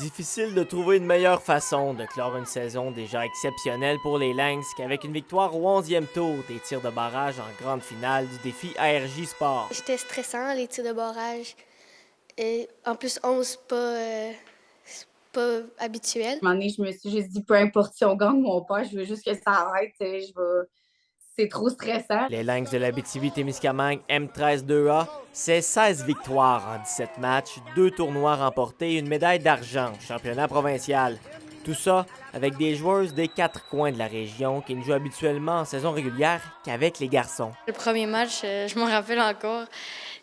Difficile de trouver une meilleure façon de clore une saison déjà exceptionnelle pour les Lynx qu'avec une victoire au 11e tour des tirs de barrage en grande finale du défi ARJ Sport. C'était stressant, les tirs de barrage. Et en plus, 11, c'est pas habituel. À un moment donné, je me suis juste dit, peu importe si on gagne ou on perd, je veux juste que ça arrête. C'est trop stressant. Les Lynx de l'Abitibi-Témiscamingue M13-2A, c'est 16 victoires en 17 matchs, 2 tournois remportés et une médaille d'argent au championnat provincial. Tout ça avec des joueuses des 4 coins de la région qui ne jouent habituellement en saison régulière qu'avec les garçons. Le premier match, je m'en rappelle encore.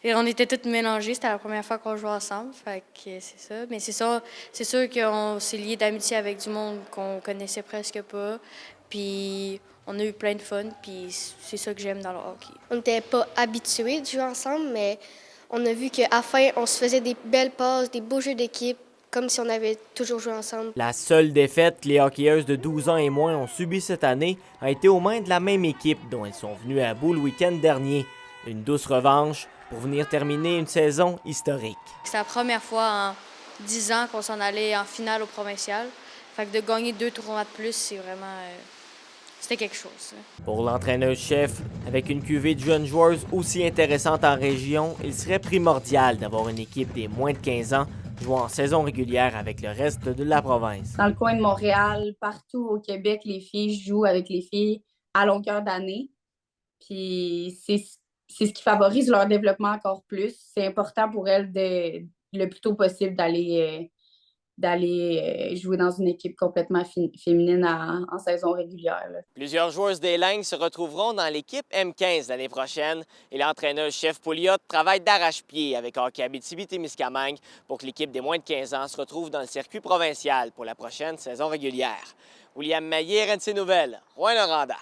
Et on était toutes mélangées, c'était la première fois qu'on jouait ensemble, fait que c'est ça. Mais c'est sûr qu'on s'est liés d'amitié avec du monde qu'on connaissait presque pas. Puis on a eu plein de fun, puis c'est ça que j'aime dans le hockey. On n'était pas habitués de jouer ensemble, mais on a vu qu'à la fin, on se faisait des belles passes, des beaux jeux d'équipe, comme si on avait toujours joué ensemble. La seule défaite que les hockeyeuses de 12 ans et moins ont subie cette année a été aux mains de la même équipe dont elles sont venues à bout le week-end dernier. Une douce revanche pour venir terminer une saison historique. C'est la première fois en 10 ans qu'on s'en allait en finale au provincial. Fait que de gagner 2 tournois de plus, c'est vraiment... c'était quelque chose. Pour l'entraîneur-chef, avec une cuvée de jeunes joueuses aussi intéressante en région, il serait primordial d'avoir une équipe des moins de 15 ans jouant en saison régulière avec le reste de la province. Dans le coin de Montréal, partout au Québec, les filles jouent avec les filles à longueur d'année. Puis c'est ce qui favorise leur développement encore plus. C'est important pour elles le plus tôt possible d'aller jouer dans une équipe complètement féminine en saison régulière. Là. Plusieurs joueuses des Lynx se retrouveront dans l'équipe M15 l'année prochaine et l'entraîneur-chef Pouliot travaille d'arrache-pied avec Hockey Abitibi-Témiscamingue pour que l'équipe des moins de 15 ans se retrouve dans le circuit provincial pour la prochaine saison régulière. William Maillet, RNC Nouvelles, Rouyn-Noranda.